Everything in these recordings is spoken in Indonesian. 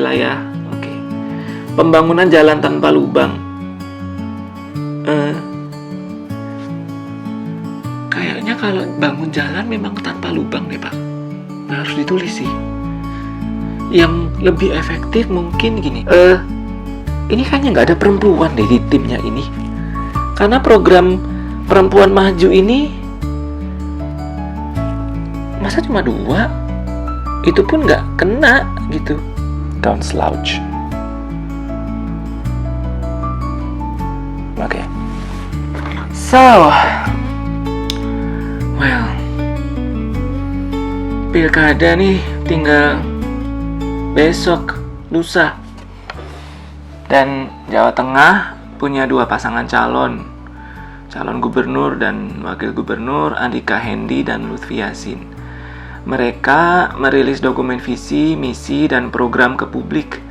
wilayah. Oke. Pembangunan jalan tanpa lubang. Kayaknya kalau bangun jalan memang tanpa lubang deh Pak. Harus ditulis sih. Yang lebih efektif mungkin gini. Ini kayaknya nggak ada perempuan deh di timnya ini. Karena program perempuan maju ini masa cuma 2? Itu pun nggak kena gitu. Don't slouch. Oke. So, well, pilkada nih tinggal besok, lusa. Dan Jawa Tengah punya 2 pasangan calon gubernur dan wakil gubernur, Andika Hendy dan Lutfi Yassin. Mereka merilis dokumen visi, misi, dan program ke publik.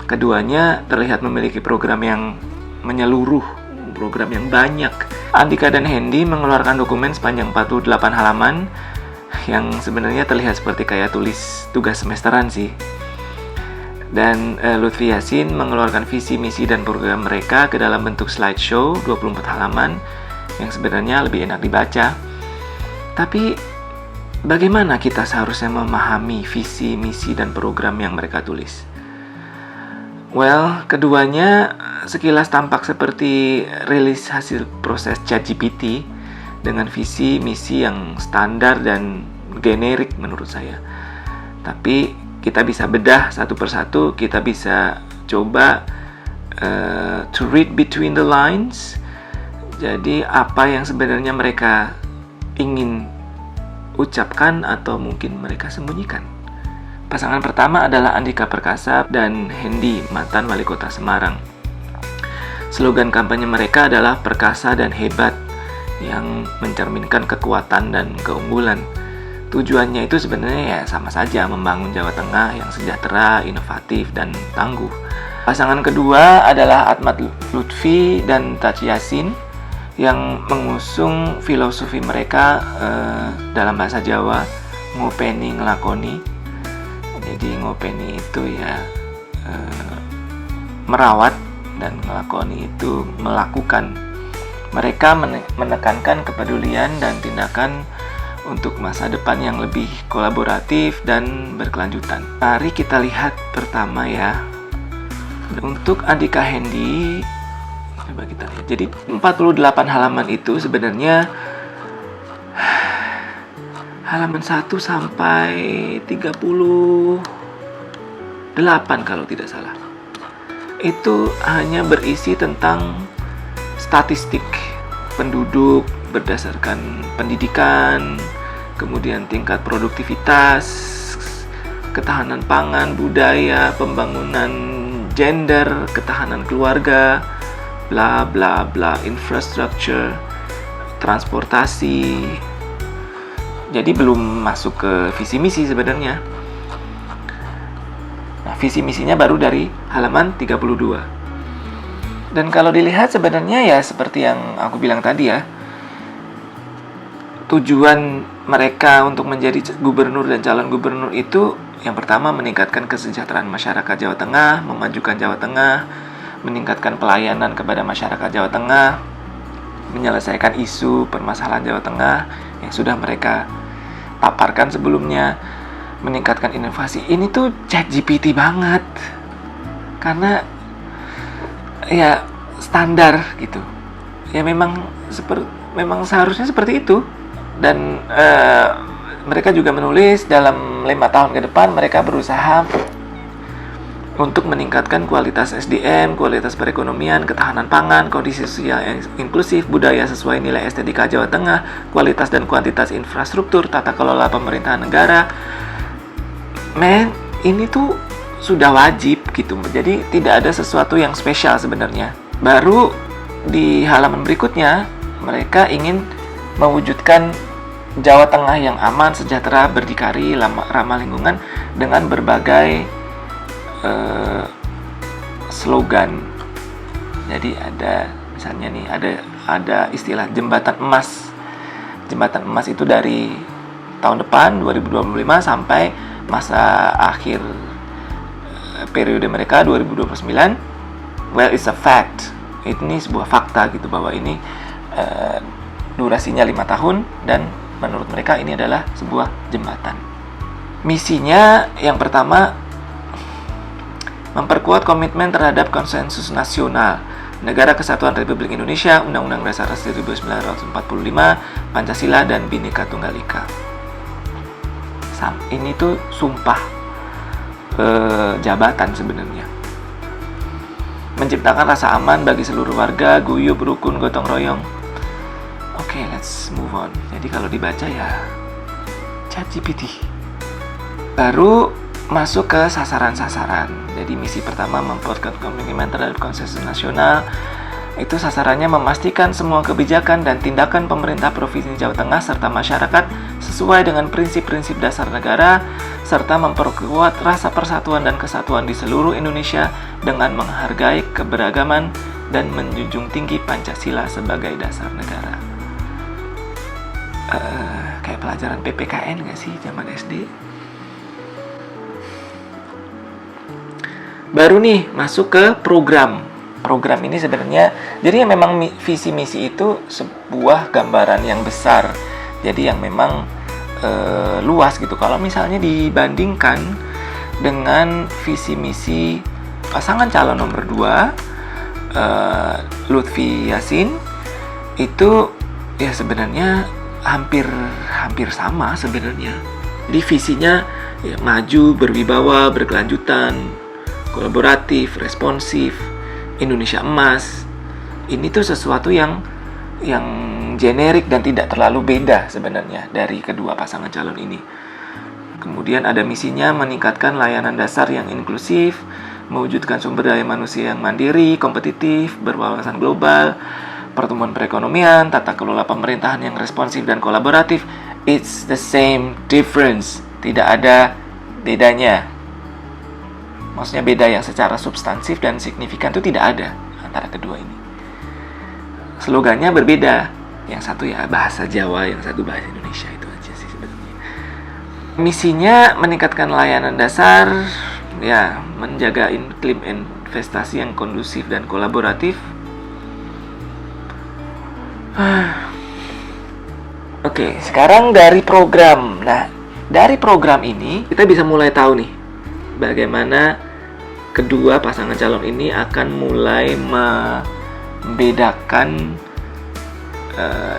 Keduanya terlihat memiliki program yang menyeluruh, program yang banyak. Andika dan Hendy mengeluarkan dokumen sepanjang 48 halaman yang sebenarnya terlihat seperti kayak tulis tugas semesteran sih. Dan Lutfi Yassin mengeluarkan visi, misi, dan program mereka ke dalam bentuk slideshow 24 halaman yang sebenarnya lebih enak dibaca. Tapi bagaimana kita seharusnya memahami visi, misi, dan program yang mereka tulis? Well, keduanya sekilas tampak seperti rilis hasil proses ChatGPT dengan visi, misi yang standar dan generik menurut saya. Tapi kita bisa bedah satu persatu, kita bisa coba to read between the lines. Jadi apa yang sebenarnya mereka ingin ucapkan atau mungkin mereka sembunyikan. Pasangan pertama adalah Andika Perkasa dan Hendy, mantan wali kota Semarang. Slogan kampanye mereka adalah perkasa dan hebat, yang mencerminkan kekuatan dan keunggulan. Tujuannya itu sebenarnya ya sama saja, membangun Jawa Tengah yang sejahtera, inovatif, dan tangguh. Pasangan kedua adalah Ahmad Lutfi dan Taci Yassin yang mengusung filosofi mereka dalam bahasa Jawa, ngopeni ngelakoni. Jadi ngopeni itu ya merawat dan ngelakoni itu melakukan. Mereka menekankan kepedulian dan tindakan untuk masa depan yang lebih kolaboratif dan berkelanjutan. Mari kita lihat pertama ya. Untuk Andika Hendy, coba kita lihat. Jadi 48 halaman itu sebenarnya halaman 1 sampai 38 kalau tidak salah. Itu hanya berisi tentang statistik penduduk berdasarkan pendidikan, kemudian tingkat produktivitas, ketahanan pangan, budaya, pembangunan gender, ketahanan keluarga, bla bla bla, infrastruktur, transportasi. Jadi belum masuk ke visi misi sebenarnya. Nah, visi misinya baru dari halaman 32. Dan kalau dilihat sebenarnya ya seperti yang aku bilang tadi ya, tujuan mereka untuk menjadi gubernur dan calon gubernur itu yang pertama meningkatkan kesejahteraan masyarakat Jawa Tengah, memajukan Jawa Tengah, meningkatkan pelayanan kepada masyarakat Jawa Tengah, menyelesaikan isu permasalahan Jawa Tengah yang sudah mereka paparkan sebelumnya, meningkatkan inovasi. Ini tuh ChatGPT banget. Karena ya standar gitu. Ya memang seharusnya seperti itu. Dan mereka juga menulis dalam 5 tahun ke depan mereka berusaha untuk meningkatkan kualitas SDM, kualitas perekonomian, ketahanan pangan, kondisi sosial yang inklusif, budaya sesuai nilai estetika Jawa Tengah, kualitas dan kuantitas infrastruktur, tata kelola pemerintahan negara. Ini tuh sudah wajib gitu. Jadi tidak ada sesuatu yang spesial sebenarnya. Baru di halaman berikutnya mereka ingin mewujudkan Jawa Tengah yang aman, sejahtera, berdikari, ramah lingkungan dengan berbagai slogan. Jadi ada misalnya nih ada istilah jembatan emas. Jembatan emas itu dari tahun depan 2025 sampai masa akhir periode mereka 2029. Well, it's a fact. Ini sebuah fakta gitu, bahwa ini durasinya 5 tahun dan menurut mereka ini adalah sebuah jembatan. Misinya yang pertama, memperkuat komitmen terhadap konsensus nasional Negara Kesatuan Republik Indonesia, Undang-Undang Dasar 1945, Pancasila, dan Bhinneka Tunggal Ika. Ini tuh sumpah jabatan sebenarnya. Menciptakan rasa aman bagi seluruh warga, guyup, rukun, gotong royong. Oke, let's move on. Jadi kalau dibaca ya ChatGPT. Baru masuk ke sasaran-sasaran. Jadi misi pertama, memperkuat komitmen terhadap konsensus nasional. Itu sasarannya memastikan semua kebijakan dan tindakan pemerintah Provinsi Jawa Tengah serta masyarakat sesuai dengan prinsip-prinsip dasar negara, serta memperkuat rasa persatuan dan kesatuan di seluruh Indonesia dengan menghargai keberagaman dan menjunjung tinggi Pancasila sebagai dasar negara. Kayak pelajaran PPKN gak sih zaman SD? Baru nih masuk ke program. Program ini sebenarnya, jadi memang visi misi itu sebuah gambaran yang besar. Jadi yang memang luas gitu. Kalau misalnya dibandingkan dengan visi misi pasangan calon nomor 2, Lutfi Yassin, itu ya sebenarnya hampir sama sebenarnya. Jadi visinya ya, maju, berwibawa, berkelanjutan, kolaboratif, responsif, Indonesia emas. Ini tuh sesuatu yang generik dan tidak terlalu beda sebenarnya dari kedua pasangan calon ini. Kemudian ada misinya meningkatkan layanan dasar yang inklusif, mewujudkan sumber daya manusia yang mandiri, kompetitif, berwawasan global, pertumbuhan perekonomian, tata kelola pemerintahan yang responsif dan kolaboratif. It's the same difference. Tidak ada bedanya. Maksudnya beda yang secara substansif dan signifikan itu tidak ada antara kedua ini. Slogannya berbeda. Yang satu ya bahasa Jawa, yang satu bahasa Indonesia, itu aja sih sebenarnya. Misinya meningkatkan layanan dasar, ya menjaga iklim investasi yang kondusif dan kolaboratif. Oke, sekarang dari program. Nah, dari program ini kita bisa mulai tahu nih bagaimana kedua pasangan calon ini akan mulai membedakan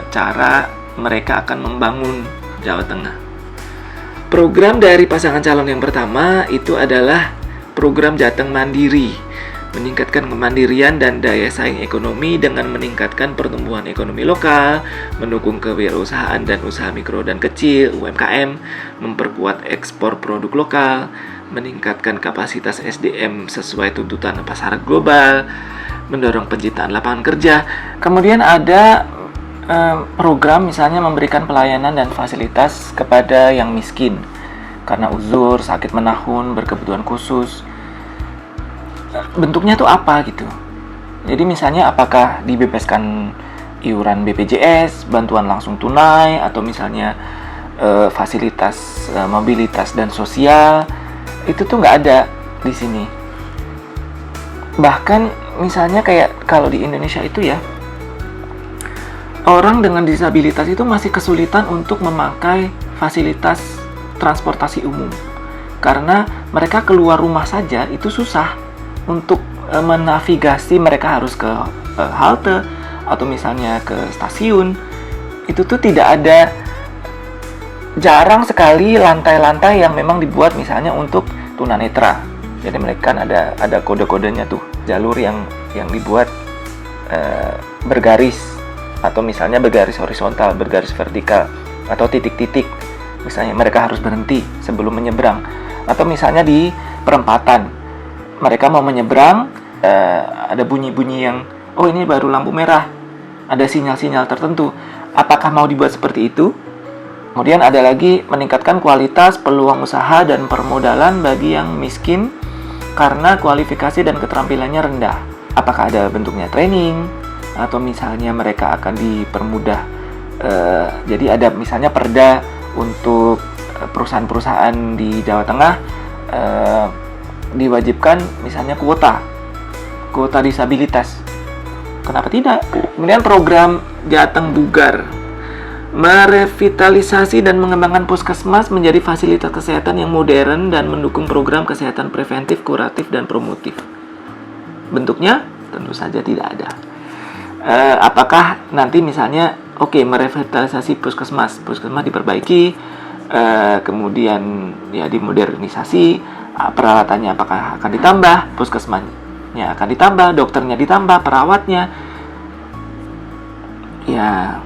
cara mereka akan membangun Jawa Tengah. Program dari pasangan calon yang pertama itu adalah program Jateng Mandiri, meningkatkan kemandirian dan daya saing ekonomi dengan meningkatkan pertumbuhan ekonomi lokal, mendukung kewirausahaan dan usaha mikro dan kecil (UMKM), memperkuat ekspor produk lokal, meningkatkan kapasitas SDM sesuai tuntutan pasar global, mendorong penciptaan lapangan kerja. Kemudian ada program misalnya memberikan pelayanan dan fasilitas kepada yang miskin karena uzur, sakit menahun, berkebutuhan khusus. Bentuknya tuh apa gitu. Jadi misalnya apakah dibebaskan iuran BPJS, bantuan langsung tunai, atau misalnya fasilitas mobilitas dan sosial, itu tuh nggak ada di sini. Bahkan misalnya kayak kalau di Indonesia itu ya, orang dengan disabilitas itu masih kesulitan untuk memakai fasilitas transportasi umum karena mereka keluar rumah saja itu susah untuk menavigasi. Mereka harus ke halte atau misalnya ke stasiun. Itu tuh tidak ada, jarang sekali lantai-lantai yang memang dibuat misalnya untuk tunanetra. Jadi mereka kan ada kode-kodenya tuh, jalur yang dibuat bergaris, atau misalnya bergaris horizontal, bergaris vertikal, atau titik-titik. Misalnya mereka harus berhenti sebelum menyeberang. Atau misalnya di perempatan, mereka mau menyeberang, ada bunyi-bunyi yang, oh ini baru lampu merah, ada sinyal-sinyal tertentu. Apakah mau dibuat seperti itu? Kemudian ada lagi meningkatkan kualitas peluang usaha dan permodalan bagi yang miskin karena kualifikasi dan keterampilannya rendah. Apakah ada bentuknya training, atau misalnya mereka akan dipermudah. Jadi ada misalnya perda untuk perusahaan-perusahaan di Jawa Tengah diwajibkan misalnya kuota disabilitas. Kenapa tidak? Kemudian program Jateng Bugar, merevitalisasi dan mengembangkan puskesmas menjadi fasilitas kesehatan yang modern dan mendukung program kesehatan preventif, kuratif, dan promotif. Bentuknya tentu saja tidak ada. Apakah nanti misalnya merevitalisasi puskesmas diperbaiki, kemudian ya dimodernisasi, peralatannya apakah akan ditambah, puskesmasnya akan ditambah, dokternya ditambah, perawatnya ya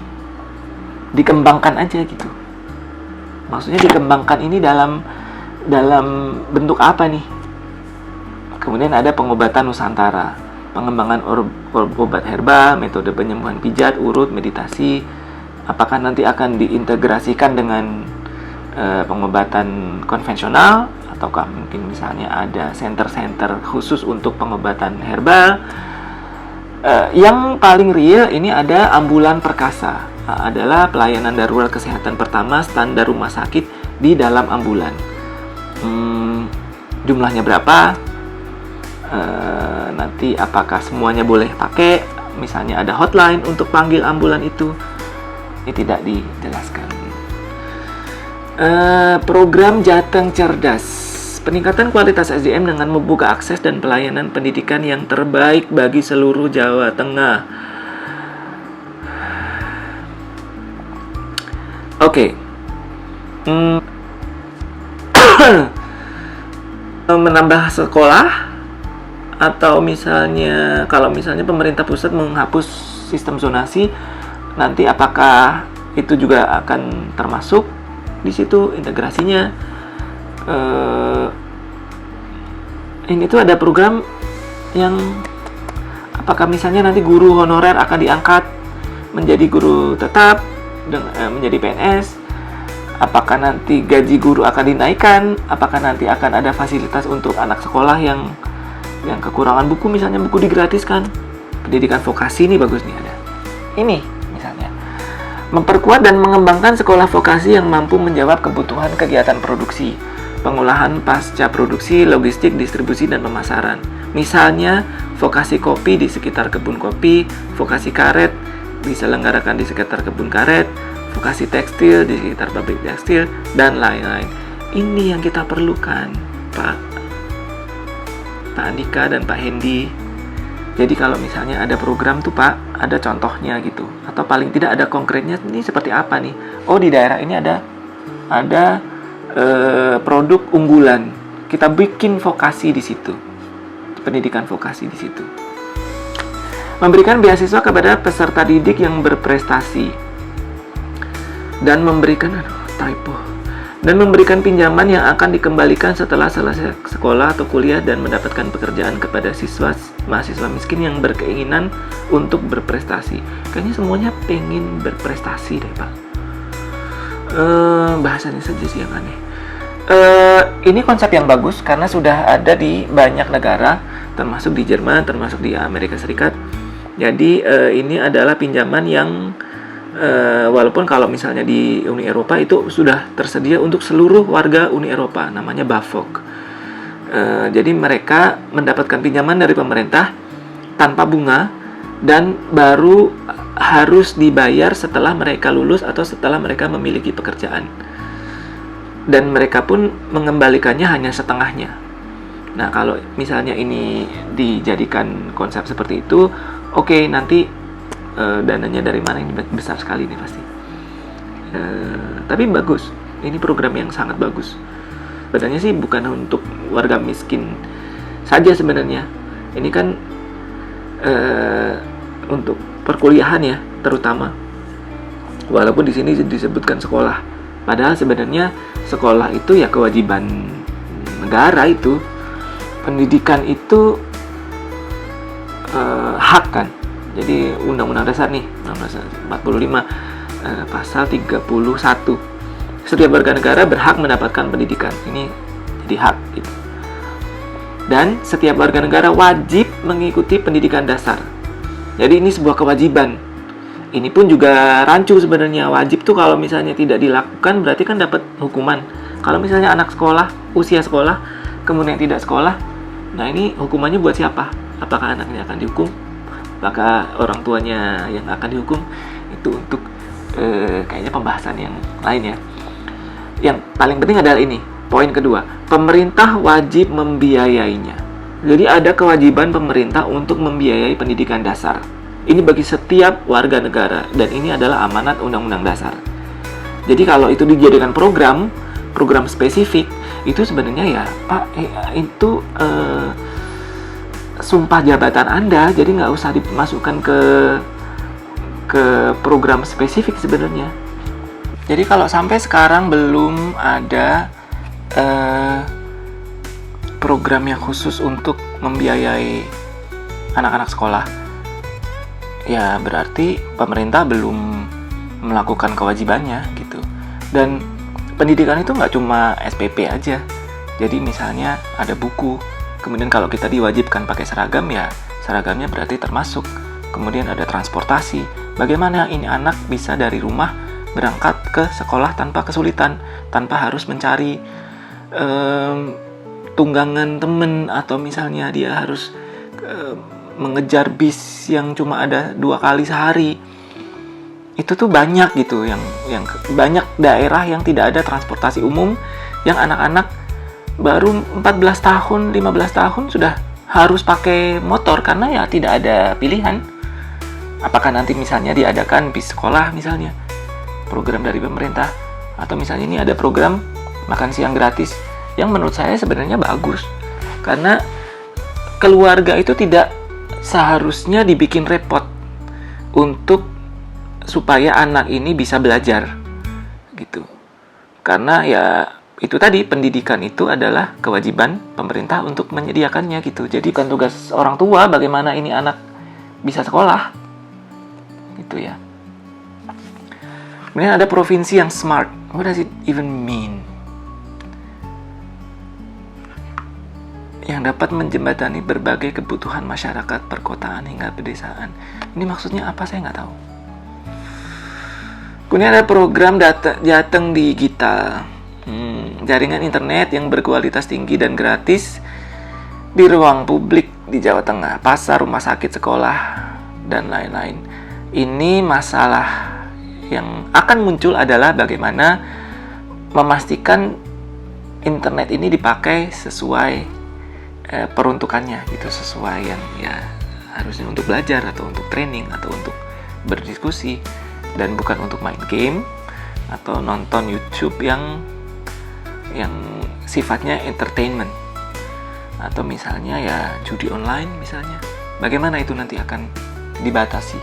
dikembangkan aja gitu. Maksudnya dikembangkan ini dalam bentuk apa nih? Kemudian ada pengobatan Nusantara, pengembangan obat herbal, metode penyembuhan pijat, urut, meditasi. Apakah nanti akan diintegrasikan dengan pengobatan konvensional, ataukah mungkin misalnya ada center-center khusus untuk pengobatan herbal? Yang paling real ini ada ambulan perkasa, adalah pelayanan darurat kesehatan pertama standar rumah sakit di dalam ambulan. Jumlahnya berapa? Nanti apakah semuanya boleh pakai? Misalnya ada hotline untuk panggil ambulan itu? Ini tidak dijelaskan. Program Jateng Cerdas, peningkatan kualitas SDM dengan membuka akses dan pelayanan pendidikan yang terbaik bagi seluruh Jawa Tengah. Menambah sekolah, atau misalnya kalau misalnya pemerintah pusat menghapus sistem zonasi, nanti apakah itu juga akan termasuk di situ integrasinya? Ini tuh ada program yang apakah misalnya nanti guru honorer akan diangkat menjadi guru tetap, menjadi PNS? Apakah nanti gaji guru akan dinaikkan? Apakah nanti akan ada fasilitas untuk anak sekolah yang kekurangan buku, misalnya buku digratiskan? Pendidikan vokasi ini bagus nih ada. Ini misalnya memperkuat dan mengembangkan sekolah vokasi yang mampu menjawab kebutuhan kegiatan produksi, pengolahan pasca produksi, logistik, distribusi, dan pemasaran. Misalnya vokasi kopi di sekitar kebun kopi, vokasi karet diselenggarakan di sekitar kebun karet, vokasi tekstil di sekitar pabrik tekstil, dan lain-lain. Ini yang kita perlukan, Pak Andika dan Pak Hendy. Jadi kalau misalnya ada program tuh Pak, ada contohnya gitu, atau paling tidak ada konkretnya, ini seperti apa nih? Oh, di daerah ini ada produk unggulan, kita bikin vokasi di situ, pendidikan vokasi di situ. Memberikan beasiswa kepada peserta didik yang berprestasi dan memberikan pinjaman yang akan dikembalikan setelah selesai sekolah atau kuliah dan mendapatkan pekerjaan kepada mahasiswa miskin yang berkeinginan untuk berprestasi. Kayaknya semuanya pengen berprestasi deh Pak. Bahasanya saja sih yang aneh. Ini konsep yang bagus karena sudah ada di banyak negara, termasuk di Jerman, termasuk di Amerika Serikat. Jadi ini adalah pinjaman yang walaupun kalau misalnya di Uni Eropa itu sudah tersedia untuk seluruh warga Uni Eropa, namanya BAföG. Jadi mereka mendapatkan pinjaman dari pemerintah tanpa bunga dan baru harus dibayar setelah mereka lulus atau setelah mereka memiliki pekerjaan. Dan mereka pun mengembalikannya hanya setengahnya. Nah, kalau misalnya ini dijadikan konsep seperti itu, nanti dananya dari mana, ini besar sekali nih pasti. Tapi bagus, ini program yang sangat bagus. Sebenarnya sih bukan untuk warga miskin saja sebenarnya. Ini kan untuk perkuliahan ya, terutama. Walaupun di sini disebutkan sekolah, padahal sebenarnya sekolah itu ya kewajiban negara itu. Pendidikan itu hak kan. Jadi Undang-Undang Dasar nih, 45 pasal 31. Setiap warga negara berhak mendapatkan pendidikan. Ini jadi hak gitu. Dan setiap warga negara wajib mengikuti pendidikan dasar. Jadi ini sebuah kewajiban. Ini pun juga rancu sebenarnya. Wajib tuh kalau misalnya tidak dilakukan berarti kan dapat hukuman. Kalau misalnya anak sekolah, usia sekolah, kemudian tidak sekolah, Nah, ini hukumannya buat siapa? Apakah anaknya akan dihukum? Apakah orang tuanya yang akan dihukum? Itu untuk kayaknya pembahasan yang lain ya. Yang paling penting adalah ini, poin kedua, pemerintah wajib membiayainya. Jadi ada kewajiban pemerintah untuk membiayai pendidikan dasar. Ini bagi setiap warga negara, dan ini adalah amanat Undang-Undang Dasar. Jadi kalau itu dijadikan program spesifik, itu sebenarnya ya Pak, itu sumpah jabatan Anda, jadi nggak usah dimasukkan ke program spesifik sebenarnya. Jadi kalau sampai sekarang belum ada program yang khusus untuk membiayai anak-anak sekolah, ya berarti pemerintah belum melakukan kewajibannya gitu. Dan pendidikan itu nggak cuma SPP aja. Jadi misalnya ada buku, kemudian kalau kita diwajibkan pakai seragam, ya seragamnya berarti termasuk. Kemudian ada transportasi, bagaimana ini anak bisa dari rumah berangkat ke sekolah tanpa kesulitan, tanpa harus mencari tunggangan temen, atau misalnya dia harus mengejar bis yang cuma ada 2 kali sehari. Itu tuh banyak gitu, yang banyak daerah yang tidak ada transportasi umum, yang anak-anak baru 14 tahun, 15 tahun sudah harus pakai motor karena ya tidak ada pilihan. Apakah nanti misalnya diadakan bis sekolah misalnya, program dari pemerintah, atau misalnya ini ada program makan siang gratis, yang menurut saya sebenarnya bagus, karena keluarga itu tidak seharusnya dibikin repot untuk supaya anak ini bisa belajar gitu. Karena ya itu tadi, pendidikan itu adalah kewajiban pemerintah untuk menyediakannya gitu. Jadi kan tugas orang tua bagaimana ini anak bisa sekolah gitu ya. Kemudian ada provinsi yang smart. What does it even mean? Yang dapat menjembatani berbagai kebutuhan masyarakat perkotaan hingga pedesaan. Ini maksudnya apa, saya nggak tahu. Kemudian ada program Jateng Digital, jaringan internet yang berkualitas tinggi dan gratis di ruang publik di Jawa Tengah, pasar, rumah sakit, sekolah, dan lain-lain. Ini masalah yang akan muncul adalah bagaimana memastikan internet ini dipakai sesuai peruntukannya gitu, sesuai yang ya harusnya untuk belajar atau untuk training atau untuk berdiskusi, dan bukan untuk main game atau nonton YouTube yang sifatnya entertainment, atau misalnya ya judi online misalnya. Bagaimana itu nanti akan dibatasi?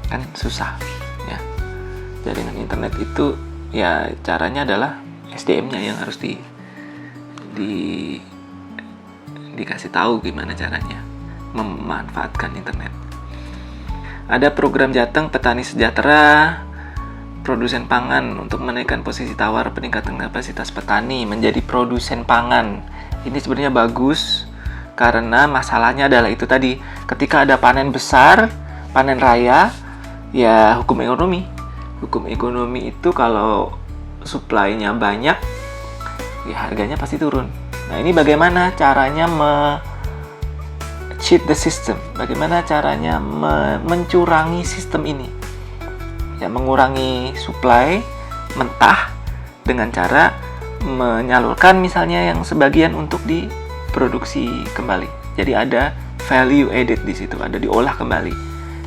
Kan susah ya. Jaringan internet itu ya caranya adalah SDM-nya yang harus dikasih tahu gimana caranya memanfaatkan internet. Ada program Jateng Petani Sejahtera, produsen pangan untuk menaikkan posisi tawar, peningkatan kapasitas petani menjadi produsen pangan. Ini sebenarnya bagus karena masalahnya adalah itu tadi, ketika ada panen besar, panen raya, ya hukum ekonomi. Hukum ekonomi itu kalau supply-nya banyak, ya harganya pasti turun. Nah, ini bagaimana caranya cheat the system, bagaimana caranya mencurangi sistem ini, ya mengurangi supply mentah dengan cara menyalurkan misalnya yang sebagian untuk diproduksi kembali. Jadi ada value added di situ, ada diolah kembali.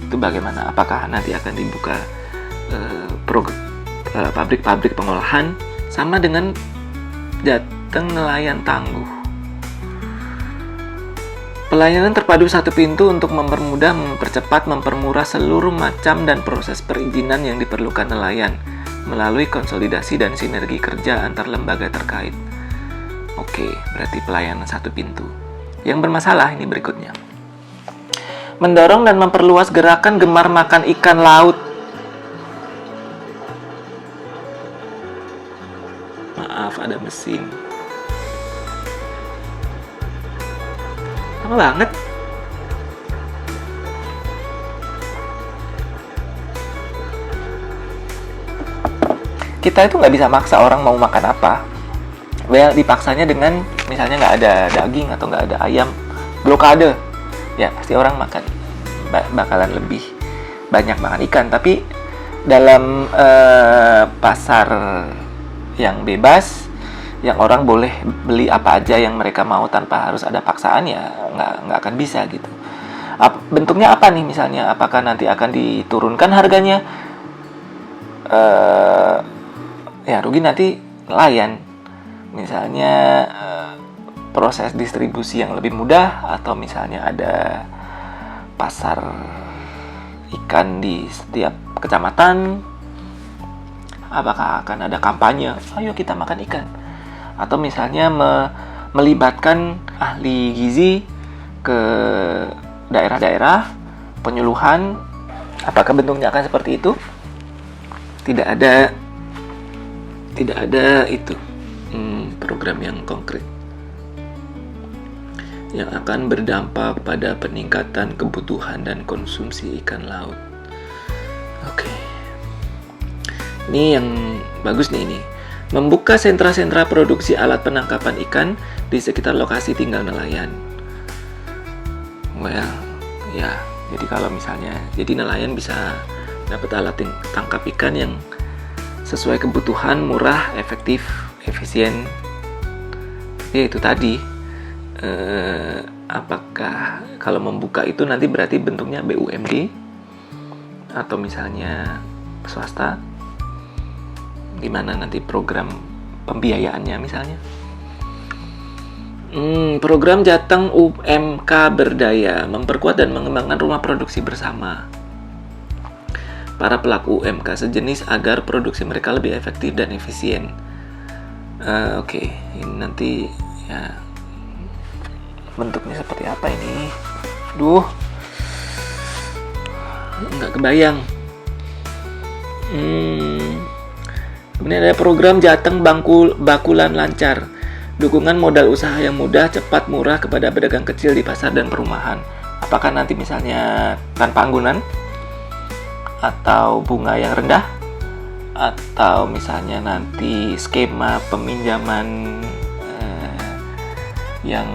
Itu bagaimana? Apakah nanti akan dibuka pabrik-pabrik pengolahan, sama dengan Jateng Nelayan Tangguh. Pelayanan terpadu satu pintu untuk mempermudah, mempercepat, mempermurah seluruh macam dan proses perizinan yang diperlukan nelayan melalui konsolidasi dan sinergi kerja antar lembaga terkait. Oke, berarti pelayanan satu pintu. Yang bermasalah ini berikutnya. Mendorong dan memperluas gerakan gemar makan ikan laut. Maaf, ada mesin. Lama banget. Kita itu nggak bisa maksa orang mau makan apa. Well, dipaksanya dengan misalnya nggak ada daging atau nggak ada ayam, blokade, ya pasti orang bakalan lebih banyak makan ikan. Tapi dalam pasar yang bebas, yang orang boleh beli apa aja yang mereka mau tanpa harus ada paksaan, ya nggak akan bisa gitu. Bentuknya apa nih misalnya? Apakah nanti akan diturunkan harganya? Ya rugi nanti nelayan. Misalnya proses distribusi yang lebih mudah, atau misalnya ada pasar ikan di setiap kecamatan. Apakah akan ada kampanye, ayo kita makan ikan? Atau misalnya melibatkan ahli gizi ke daerah-daerah, penyuluhan. Apakah bentuknya akan seperti itu? Tidak ada itu program yang konkret yang akan berdampak pada peningkatan kebutuhan dan konsumsi ikan laut. Oke. Ini yang bagus nih ini. Membuka sentra-sentra produksi alat penangkapan ikan di sekitar lokasi tinggal nelayan. Well, ya, jadi kalau misalnya, jadi nelayan bisa dapat alat tangkap ikan yang sesuai kebutuhan, murah, efektif, efisien. Tapi itu tadi, apakah kalau membuka itu nanti berarti bentuknya BUMD atau misalnya swasta? Gimana nanti program pembiayaannya misalnya? Program Jateng UMK Berdaya memperkuat dan mengembangkan rumah produksi bersama para pelaku UMK sejenis agar produksi mereka lebih efektif dan efisien. Oke, ini nanti ya bentuknya seperti apa ini? Duh, nggak kebayang. Ini ada program Jateng Bakulan Lancar. Dukungan modal usaha yang mudah, cepat, murah kepada pedagang kecil di pasar dan perumahan. Apakah nanti misalnya tanpa anggunan? Atau bunga yang rendah? Atau misalnya nanti skema peminjaman yang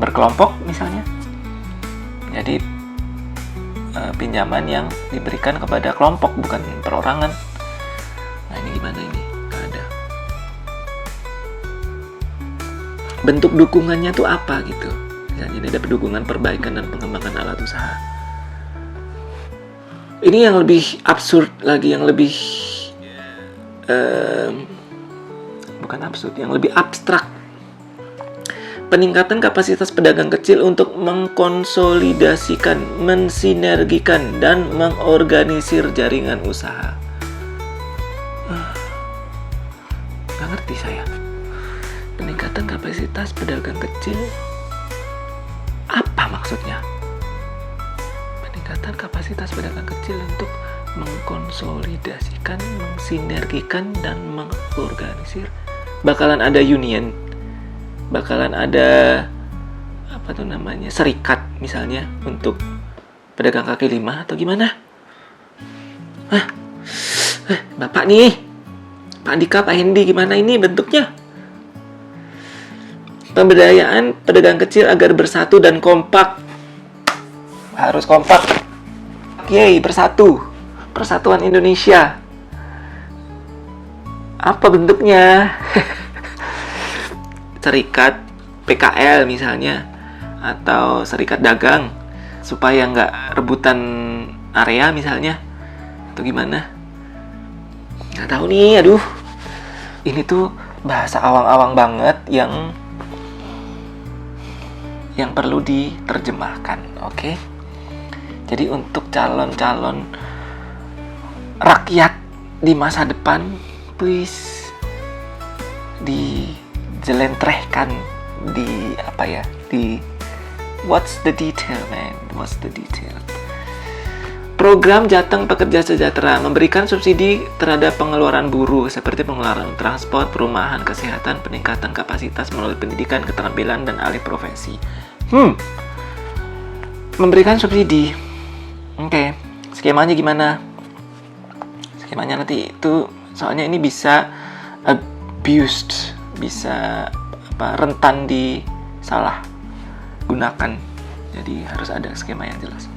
berkelompok misalnya? Jadi pinjaman yang diberikan kepada kelompok, bukan perorangan. Nah ini gimana ini? Nggak ada. Bentuk dukungannya tuh apa gitu? Misalnya ini ada dukungan perbaikan dan pengembangan alat usaha. Ini yang lebih absurd lagi, yang lebih bukan absurd, yang lebih abstrak. Peningkatan kapasitas pedagang kecil untuk mengkonsolidasikan, mensinergikan, dan mengorganisir jaringan usaha. Nggak ngerti saya. Peningkatan kapasitas pedagang kecil, apa maksudnya? Peningkatan kapasitas pedagang kecil untuk mengkonsolidasikan, mensinergikan, dan mengorganisir. Bakalan ada union, bakalan ada apa tuh namanya, serikat misalnya untuk pedagang kaki lima atau gimana? Bapak nih, Pak Andika, Pak Hendi, gimana ini bentuknya? Pemberdayaan pedagang kecil agar bersatu dan kompak. Harus kompak. Yeay, bersatu. Persatuan Indonesia. Apa bentuknya? Serikat PKL misalnya, atau serikat dagang supaya nggak rebutan area misalnya, atau gimana? Nggak tahu nih, aduh. Ini tuh bahasa awang-awang banget yang perlu diterjemahkan, oke? Jadi untuk calon-calon rakyat di masa depan, please dijelentrehkan di apa ya? Di what's the detail, man? What's the detail? Program Jateng Pekerja Sejahtera memberikan subsidi terhadap pengeluaran buruh seperti pengeluaran transport, perumahan, kesehatan, peningkatan kapasitas melalui pendidikan, keterampilan, dan alih profesi. Memberikan subsidi. Oke, skemanya gimana? Skemanya nanti itu soalnya ini bisa abused, bisa rentan disalah gunakan. Jadi harus ada skema yang jelas.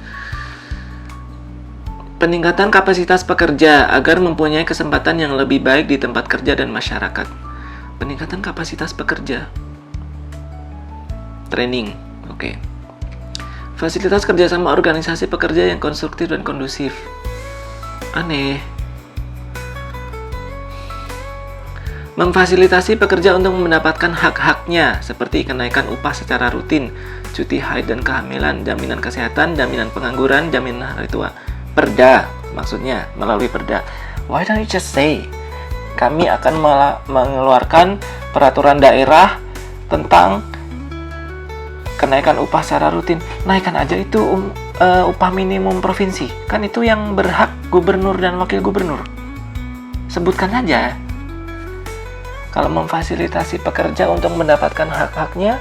Peningkatan kapasitas pekerja agar mempunyai kesempatan yang lebih baik di tempat kerja dan masyarakat. Peningkatan kapasitas pekerja. Training, oke. Fasilitas kerjasama organisasi pekerja yang konstruktif dan kondusif. Aneh. Memfasilitasi pekerja untuk mendapatkan hak-haknya seperti kenaikan upah secara rutin, cuti haid dan kehamilan, jaminan kesehatan, jaminan pengangguran, jaminan hari tua. Perda, maksudnya melalui perda. Why don't you just say kami akan mengeluarkan peraturan daerah tentang kenaikan upah secara rutin. Naikkan aja itu upah minimum provinsi. Kan itu yang berhak gubernur dan wakil gubernur. Sebutkan aja. Kalau memfasilitasi pekerja untuk mendapatkan hak-haknya,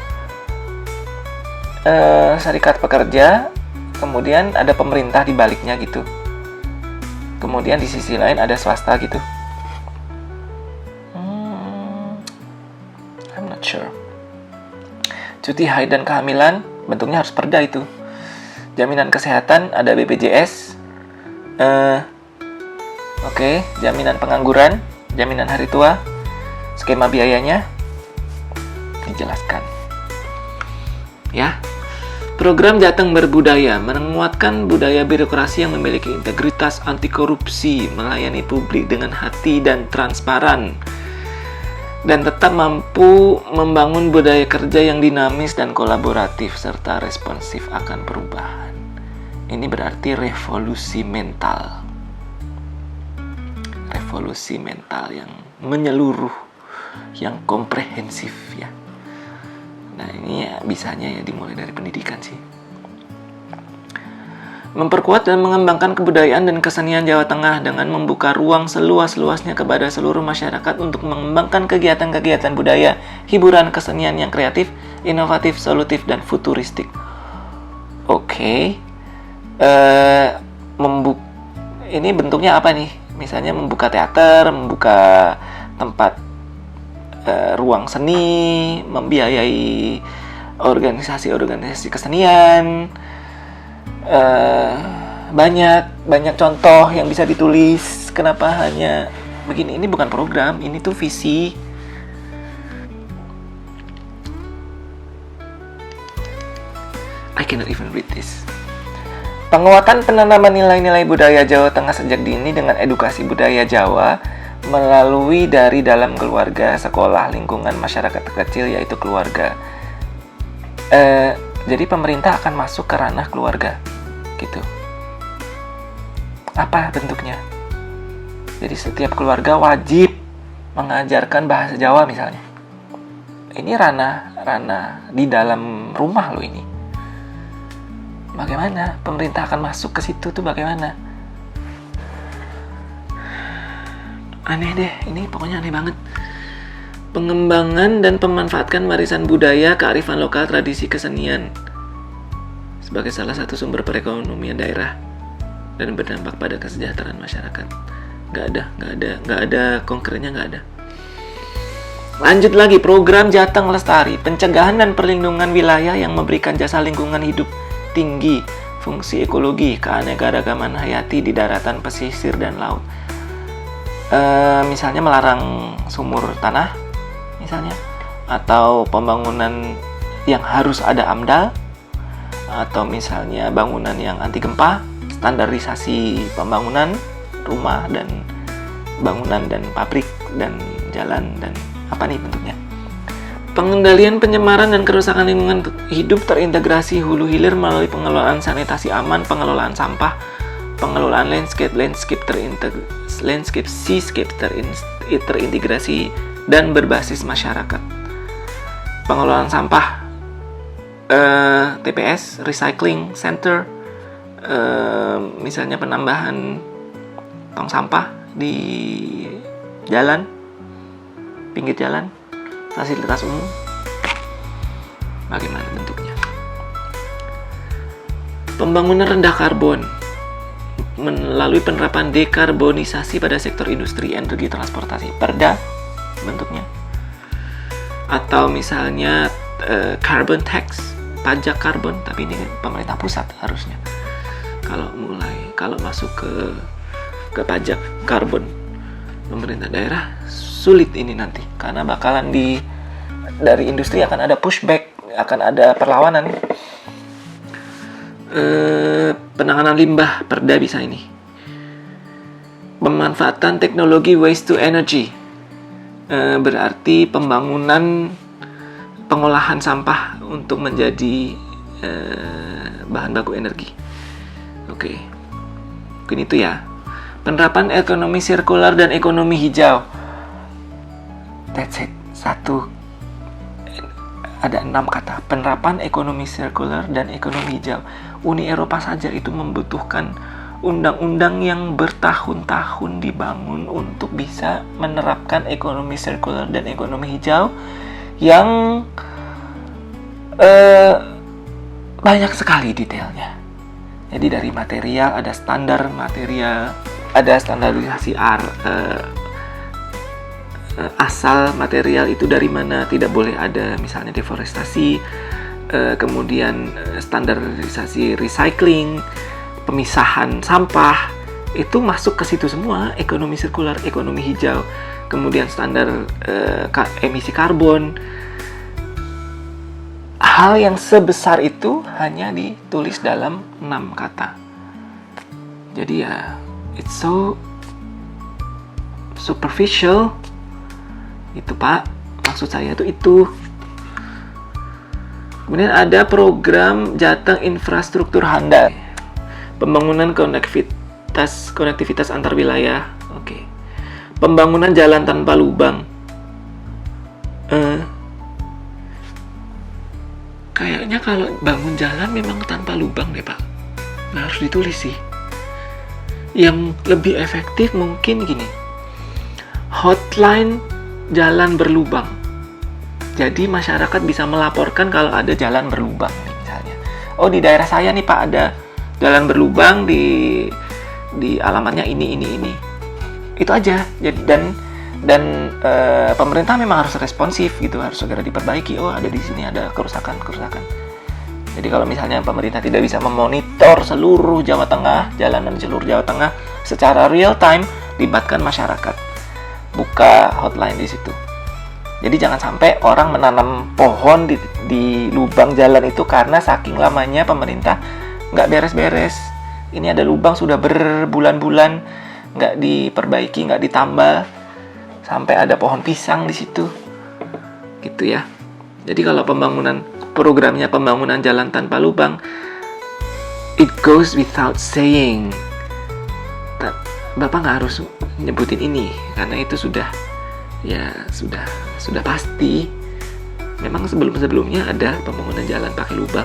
serikat pekerja, kemudian ada pemerintah di baliknya gitu. Kemudian di sisi lain ada swasta gitu. I'm not sure. Cuti haid dan kehamilan bentuknya harus perda itu. Jaminan kesehatan ada BPJS. Oke, jaminan pengangguran, jaminan hari tua, skema biayanya dijelaskan. Ya. Program Jateng Berbudaya menguatkan budaya birokrasi yang memiliki integritas, anti korupsi, melayani publik dengan hati dan transparan, dan tetap mampu membangun budaya kerja yang dinamis dan kolaboratif serta responsif akan perubahan. Ini berarti revolusi mental. Revolusi mental yang menyeluruh, yang komprehensif ya. Nah ini ya bisanya ya dimulai dari pendidikan sih. Memperkuat dan mengembangkan kebudayaan dan kesenian Jawa Tengah dengan membuka ruang seluas-luasnya kepada seluruh masyarakat untuk mengembangkan kegiatan-kegiatan budaya, hiburan, kesenian yang kreatif, inovatif, solutif, dan futuristik. Oke. Ini bentuknya apa nih? Misalnya membuka teater, membuka tempat ruang seni, membiayai organisasi-organisasi kesenian. Banyak contoh yang bisa ditulis. Kenapa hanya begini? Ini bukan program, ini tuh visi. I cannot even read this. Penguatan penanaman nilai-nilai budaya Jawa Tengah sejak dini dengan edukasi budaya Jawa melalui dari dalam keluarga, sekolah, lingkungan masyarakat kecil yaitu keluarga. Jadi pemerintah akan masuk ke ranah keluarga, gitu. Apa bentuknya? Jadi setiap keluarga wajib mengajarkan bahasa Jawa misalnya. Ini ranah di dalam rumah loh ini. Bagaimana pemerintah akan masuk ke situ tuh bagaimana? Aneh deh, ini pokoknya aneh banget. Pengembangan dan pemanfaatkan warisan budaya, kearifan lokal, tradisi kesenian sebagai salah satu sumber perekonomian daerah dan berdampak pada kesejahteraan masyarakat. Nggak ada konkretnya, nggak ada. Lanjut lagi, program Jateng Lestari, pencegahan dan perlindungan wilayah yang memberikan jasa lingkungan hidup tinggi, fungsi ekologi, keanekaragaman hayati di daratan, pesisir, dan laut. Misalnya melarang sumur tanah misalnya, atau pembangunan yang harus ada AMDAL, atau misalnya bangunan yang anti gempa, standarisasi pembangunan rumah dan bangunan dan pabrik dan jalan dan apa nih bentuknya. Pengendalian pencemaran dan kerusakan lingkungan hidup terintegrasi hulu hilir melalui pengelolaan sanitasi aman, pengelolaan sampah, pengelolaan landscape seascape terintegrasi dan berbasis masyarakat. Pengelolaan sampah, TPS, recycling center, misalnya penambahan tong sampah di jalan, pinggir jalan, fasilitas umum. Bagaimana bentuknya? Pembangunan rendah karbon melalui penerapan dekarbonisasi pada sektor industri, energi, transportasi. Perda bentuknya. atau misalnya carbon tax, pajak karbon, tapi ini pemerintah pusat harusnya. Kalau masuk ke pajak karbon, pemerintah daerah sulit ini nanti, karena bakalan dari industri akan ada pushback, akan ada perlawanan. Penanganan limbah, perda bisa ini. Pemanfaatan teknologi waste to energy, berarti pengolahan sampah untuk menjadi bahan baku energi. Oke. Mungkin itu ya. Penerapan ekonomi sirkular dan ekonomi hijau. That's it. Ada 6 kata. Penerapan ekonomi sirkular dan ekonomi hijau. Uni Eropa saja itu membutuhkan undang-undang yang bertahun-tahun dibangun untuk bisa menerapkan ekonomi sirkular dan ekonomi hijau yang banyak sekali detailnya. Jadi dari material, ada standar material, ada standarisasi asal material itu dari mana, tidak boleh ada misalnya deforestasi, kemudian standarisasi recycling, pemisahan sampah, itu masuk ke situ semua, ekonomi sirkular, ekonomi hijau, kemudian standar emisi karbon. Hal yang sebesar itu hanya ditulis dalam 6 kata. Jadi ya, it's so superficial. Itu Pak, maksud saya itu. Kemudian ada program Jateng Infrastruktur Handal, pembangunan konektivitas antar wilayah. Oke. Pembangunan jalan tanpa lubang. Kayaknya kalau bangun jalan memang tanpa lubang deh Pak. Nah, harus ditulis sih. Yang lebih efektif mungkin gini. Hotline jalan berlubang. Jadi masyarakat bisa melaporkan kalau ada jalan berlubang nih, misalnya. Oh, di daerah saya nih Pak ada jalan berlubang di alamatnya ini. Itu aja. Jadi dan pemerintah memang harus responsif gitu, harus segera diperbaiki. Oh, ada di sini ada kerusakan. Jadi kalau misalnya pemerintah tidak bisa memonitor seluruh Jawa Tengah, jalanan di seluruh Jawa Tengah secara real time, libatkan masyarakat. Buka hotline di situ. Jadi jangan sampai orang menanam pohon di lubang jalan itu karena saking lamanya pemerintah nggak beres-beres. Ini ada lubang sudah berbulan-bulan nggak diperbaiki, nggak ditambal, sampai ada pohon pisang di situ, gitu ya. Jadi kalau programnya pembangunan jalan tanpa lubang, it goes without saying. Bapak nggak harus nyebutin ini karena itu sudah pasti. Memang sebelumnya ada pembangunan jalan pakai lubang,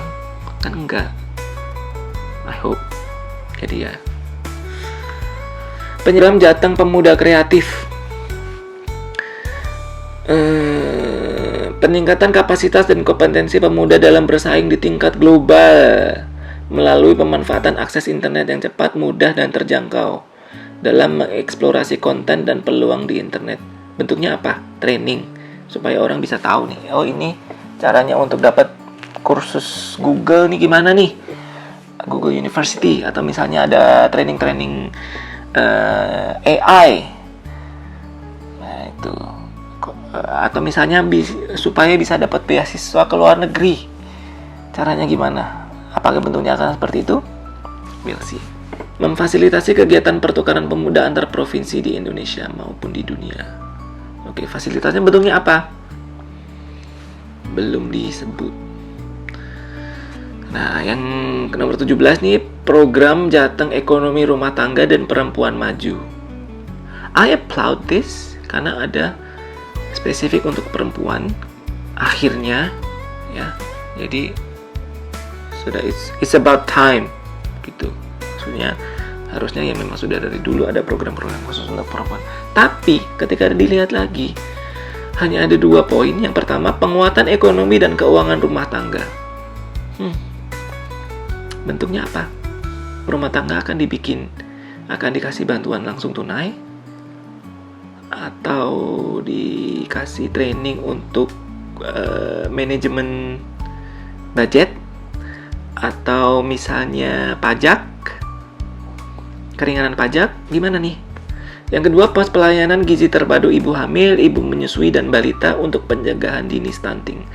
kan enggak. I hope. Jadi ya. Program Jateng Pemuda Kreatif. Peningkatan kapasitas dan kompetensi pemuda dalam bersaing di tingkat global melalui pemanfaatan akses internet yang cepat, mudah, dan terjangkau dalam mengeksplorasi konten dan peluang di internet. Bentuknya apa? Training, supaya orang bisa tahu nih, oh ini caranya untuk dapat kursus Google nih gimana nih, Google University, atau misalnya ada training AI. Nah itu, atau misalnya supaya bisa dapat beasiswa ke luar negeri, caranya gimana? Apakah bentuknya akan seperti itu? We'll see. Memfasilitasi kegiatan pertukaran pemuda antar provinsi di Indonesia maupun di dunia. Oke, fasilitasnya bentuknya apa? Belum disebut. Nah, yang nomor 17 nih, program Jateng Ekonomi Rumah Tangga dan Perempuan Maju. I applaud this karena ada spesifik untuk perempuan akhirnya ya. Jadi sudah it's about time gitu. Maksudnya harusnya ya memang sudah dari dulu ada program-program khusus untuk perempuan. Tapi ketika dilihat lagi hanya ada 2 poin. Yang pertama, penguatan ekonomi dan keuangan rumah tangga. Bentuknya apa? Rumah tangga akan dikasih bantuan langsung tunai, atau dikasih training untuk manajemen budget, atau misalnya pajak, keringanan pajak, gimana nih? Yang kedua, pos pelayanan gizi terpadu ibu hamil, ibu menyusui, dan balita untuk pencegahan dini stunting.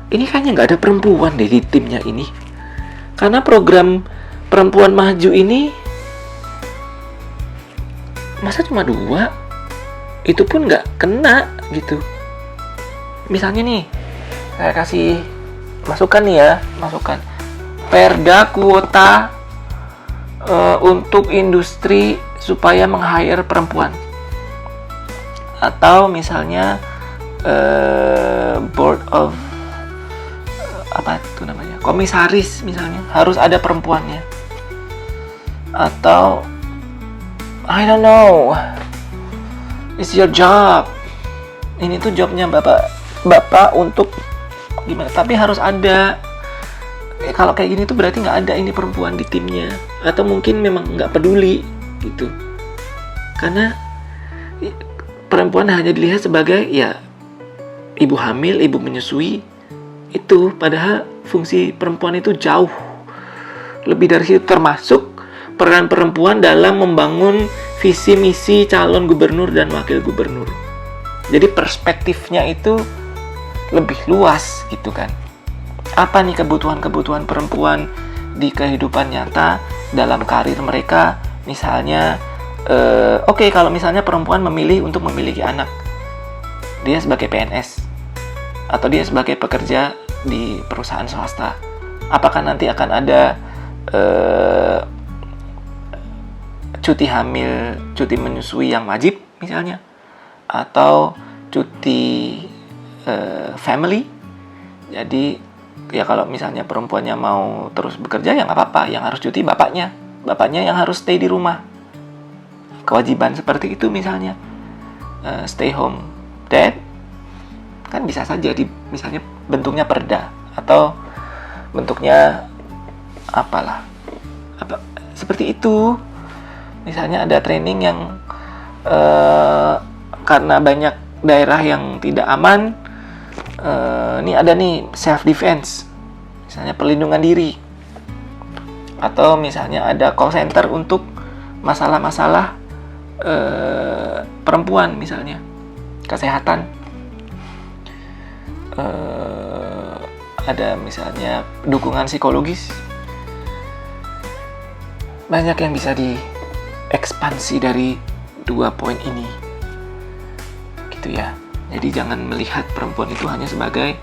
Ini kayaknya nggak ada perempuan deh di timnya ini. Karena program perempuan maju ini masa cuma 2? Itu pun nggak kena gitu. Misalnya nih, saya kasih masukan nih ya, perda kuota untuk industri supaya meng-hire perempuan, atau misalnya board of apa itu namanya, komisaris misalnya harus ada perempuannya, atau I don't know, it's your job, ini tuh jobnya bapak untuk gimana, tapi harus ada. Kalau kayak gini tuh berarti nggak ada ini perempuan di timnya, atau mungkin memang nggak peduli gitu, karena perempuan hanya dilihat sebagai ya ibu hamil, ibu menyusui itu, padahal fungsi perempuan itu jauh lebih dari itu, termasuk peran perempuan dalam membangun visi misi calon gubernur dan wakil gubernur. Jadi perspektifnya itu lebih luas gitu kan. Apa nih kebutuhan-kebutuhan perempuan di kehidupan nyata dalam karir mereka? Misalnya, oke, kalau misalnya perempuan memilih untuk memiliki anak, dia sebagai PNS atau dia sebagai pekerja di perusahaan swasta, apakah nanti akan ada cuti hamil, cuti menyusui yang wajib misalnya, atau cuti family? Jadi ya kalau misalnya perempuannya mau terus bekerja ya nggak apa-apa, yang harus cuti bapaknya yang harus stay di rumah. Kewajiban seperti itu misalnya, stay home dad, kan bisa saja misalnya bentuknya perda atau bentuknya apa seperti itu. Misalnya ada training yang karena banyak daerah yang tidak aman, ini ada nih self defense, misalnya perlindungan diri, atau misalnya ada call center untuk masalah-masalah perempuan, misalnya kesehatan, ada misalnya dukungan psikologis. Banyak yang bisa diekspansi dari 2 poin ini gitu ya. Jadi jangan melihat perempuan itu hanya sebagai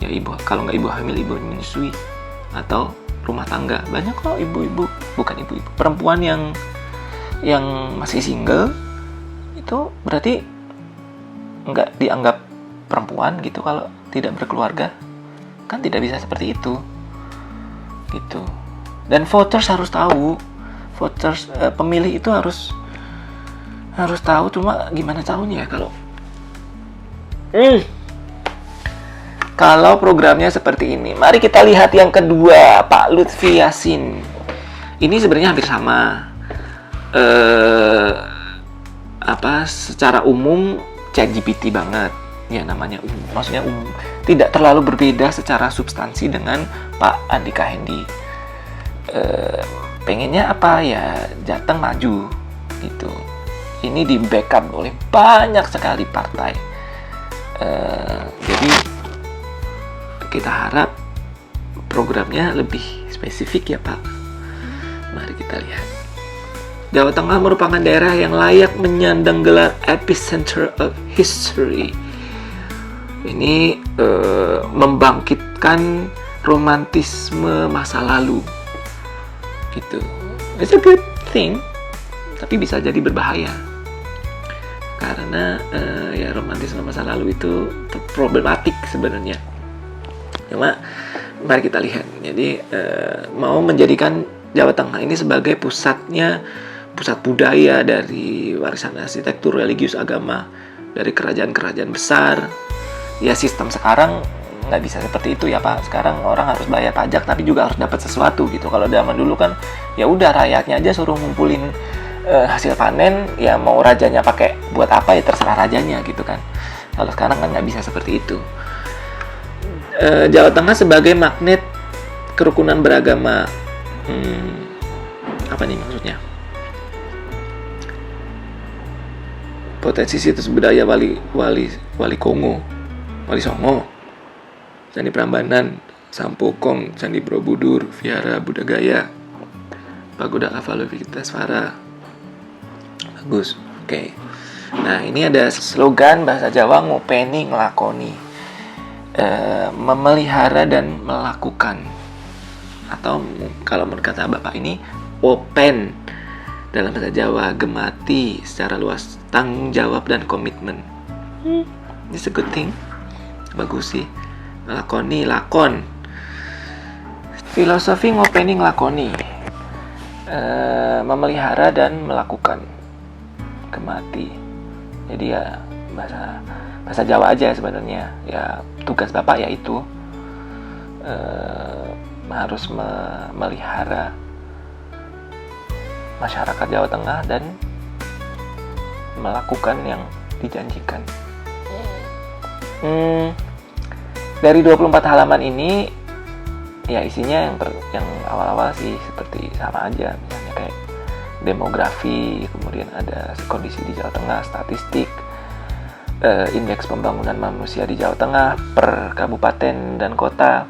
ya ibu, kalau nggak ibu hamil, ibu menyusui, atau rumah tangga. Banyak kok perempuan yang masih single, itu berarti nggak dianggap perempuan gitu kalau tidak berkeluarga. Kan tidak bisa seperti itu gitu. Dan voters harus tahu, pemilih itu harus tahu. Cuma gimana tahunya ya kalau programnya seperti ini. Mari kita lihat yang kedua, Pak Lutfi Yassin. Ini sebenarnya hampir sama. Secara umum ChatGPT banget. Ya namanya umum. Maksudnya umum. Tidak terlalu berbeda secara substansi dengan Pak Andika Hendy. Pengennya apa ya? Jateng maju gitu. Ini di backup oleh banyak sekali partai. Jadi kita harap programnya lebih spesifik ya Pak. Mari kita lihat. Jawa Tengah merupakan daerah yang layak menyandang gelar epicenter of history. Ini membangkitkan romantisme masa lalu gitu. It's a good thing, tapi bisa jadi berbahaya. Karena ya romantisme masa lalu itu problematik sebenarnya. Cuma mari kita lihat. Jadi mau menjadikan Jawa Tengah ini sebagai pusat budaya dari warisan arsitektur, religius, agama dari kerajaan-kerajaan besar. Ya sistem sekarang nggak bisa seperti itu ya Pak. Sekarang orang harus bayar pajak tapi juga harus dapat sesuatu gitu. Kalau zaman dulu kan ya udah rakyatnya aja suruh ngumpulin hasil panen, ya mau rajanya pakai buat apa ya terserah rajanya gitu kan. Kalau sekarang kan nggak bisa seperti itu. Jawa Tengah sebagai magnet kerukunan beragama. Apa nih maksudnya? Potensi situs budaya Wali Kongo, Wali Songo, Candi Prambanan, Sampokong, Candi Borobudur, Vihara Buddha Gaya, Pagoda Avalokitesvara. Bagus. Oke. Nah, ini ada slogan bahasa Jawa, ngopeni nglakoni. Memelihara dan melakukan. Atau kalau menurut kata Bapak ini, open dalam bahasa Jawa, gemati secara luas, tanggung jawab dan komitmen. It's a good thing. Bagus sih. Lakoni, lakon. Filosofi ngopeni nglakoni. Memelihara dan melakukan. Gemati. Jadi ya bahasa Jawa aja sebenarnya. Ya tugas Bapak yaitu harus memelihara masyarakat Jawa Tengah dan melakukan yang dijanjikan. Dari 24 halaman ini ya isinya yang awal-awal sih seperti sama aja, misalnya kayak demografi, kemudian ada kondisi di Jawa Tengah, statistik, indeks pembangunan manusia di Jawa Tengah per kabupaten dan kota.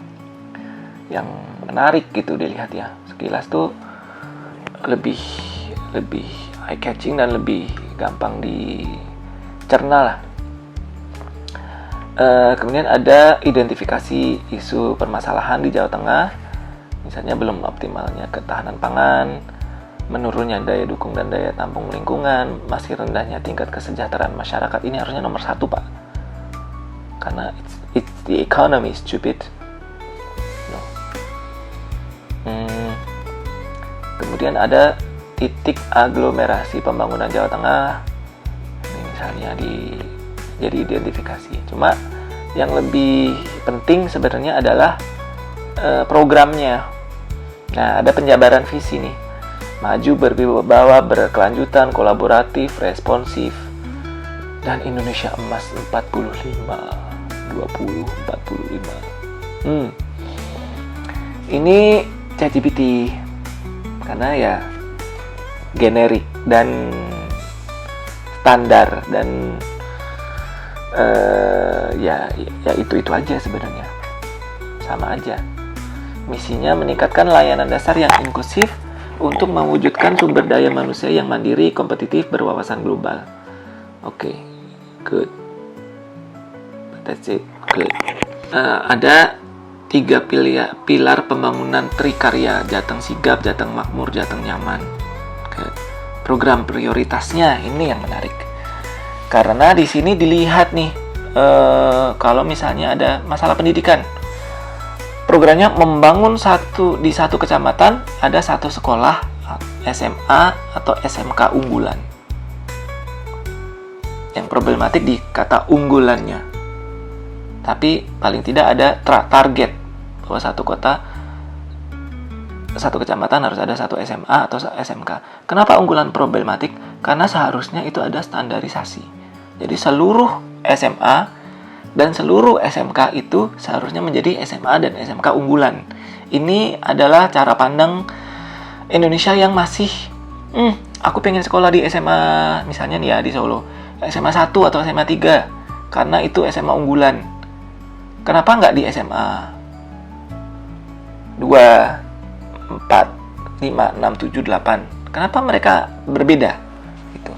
Yang menarik gitu dilihat ya, sekilas tuh lebih eye catching dan lebih gampang dicerna lah. Kemudian ada identifikasi isu permasalahan di Jawa Tengah, misalnya belum optimalnya ketahanan pangan, menurunnya daya dukung dan daya tampung lingkungan, masih rendahnya tingkat kesejahteraan masyarakat. Ini harusnya nomor 1, Pak, karena it's the economy, stupid. No. Kemudian ada titik aglomerasi pembangunan Jawa Tengah, ini misalnya jadi identifikasi. Cuma yang lebih penting sebenarnya adalah programnya. Nah, ada penjabaran visi nih. Maju, berwibawa, berkelanjutan, kolaboratif, responsif, dan Indonesia Emas 2045. Ini ChatGPT karena ya generik dan standar dan ya itu aja sebenarnya, sama aja. Misinya meningkatkan layanan dasar yang inklusif untuk mewujudkan sumber daya manusia yang mandiri, kompetitif, berwawasan global. Oke, good. That's it, good. Ada 3 pilar pembangunan Trikarya, Jateng Sigap, Jateng Makmur, Jateng Nyaman. Good. Program prioritasnya ini yang menarik. Karena di sini dilihat nih, kalau misalnya ada masalah pendidikan, programnya membangun di satu kecamatan ada satu sekolah SMA atau SMK unggulan. Yang problematik di kata unggulannya. Tapi paling tidak ada target bahwa satu kecamatan harus ada satu SMA atau SMK. Kenapa unggulan problematik? Karena seharusnya itu ada standarisasi. Jadi seluruh SMA dan seluruh SMK itu seharusnya menjadi SMA dan SMK unggulan. Ini adalah cara pandang Indonesia yang masih aku pengen sekolah di SMA misalnya nih ya di Solo, SMA 1 atau SMA 3 karena itu SMA unggulan. Kenapa nggak di SMA 2, 4, 5, 6, 7, 8? Kenapa mereka berbeda? Gitu.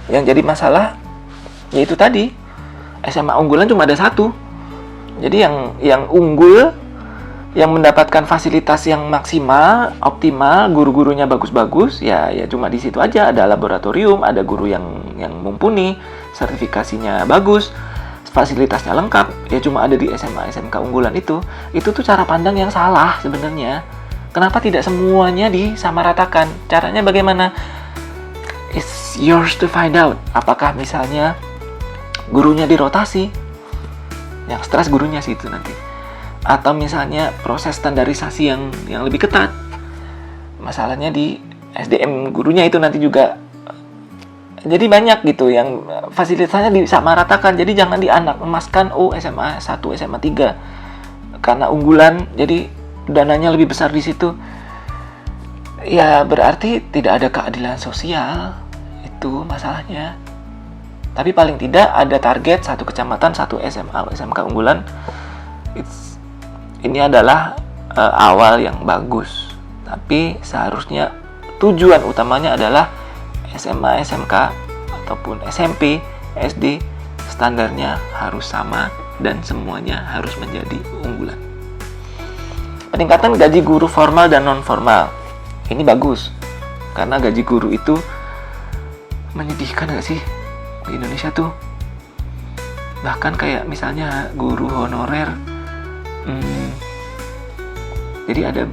Yang jadi masalah yaitu tadi SMA unggulan cuma ada satu. Jadi yang unggul, yang mendapatkan fasilitas yang maksimal, optimal, guru-gurunya bagus-bagus, ya cuma di situ aja. Ada laboratorium, ada guru yang mumpuni, sertifikasinya bagus, fasilitasnya lengkap, ya cuma ada di SMA SMK unggulan itu. Itu tuh cara pandang yang salah sebenarnya. Kenapa tidak semuanya disamaratakan? Caranya bagaimana? It's yours to find out. Apakah misalnya gurunya dirotasi, yang stres gurunya sih itu nanti, atau misalnya proses standarisasi yang lebih ketat. Masalahnya di SDM gurunya itu nanti juga Jadi banyak gitu yang fasilitasnya disamaratakan. Jadi jangan dianak emaskan SMA 1, SMA 3 karena unggulan jadi dananya lebih besar di situ. Ya berarti tidak ada keadilan sosial. Itu masalahnya. Tapi paling tidak ada target satu kecamatan, satu SMA, SMK unggulan. Ini adalah awal yang bagus. Tapi seharusnya tujuan utamanya adalah SMA, SMK, ataupun SMP, SD, standarnya harus sama dan semuanya harus menjadi unggulan. Peningkatan gaji guru formal dan non-formal. Ini bagus, karena gaji guru itu menyedihkan gak sih di Indonesia tuh? Bahkan kayak misalnya guru honorer. Jadi ada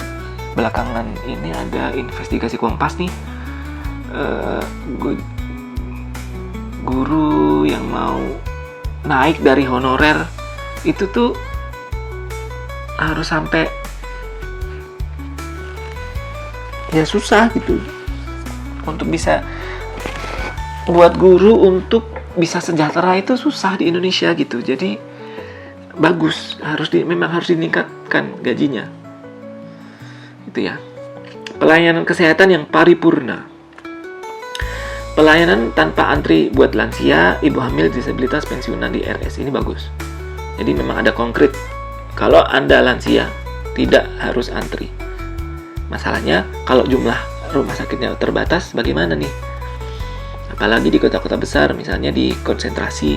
belakangan ini ada investigasi Kompas nih. Guru yang mau naik dari honorer itu tuh harus sampai ya susah gitu untuk bisa buat guru untuk bisa sejahtera itu susah di Indonesia gitu. Jadi bagus, memang harus ditingkatkan gajinya itu ya. Pelayanan kesehatan yang paripurna. Pelayanan tanpa antri buat lansia, ibu hamil, disabilitas, pensiunan di RS. Ini bagus. Jadi memang ada konkret. Kalau Anda lansia, tidak harus antri. Masalahnya, kalau jumlah rumah sakitnya terbatas, bagaimana nih? Apalagi di kota-kota besar, misalnya di konsentrasi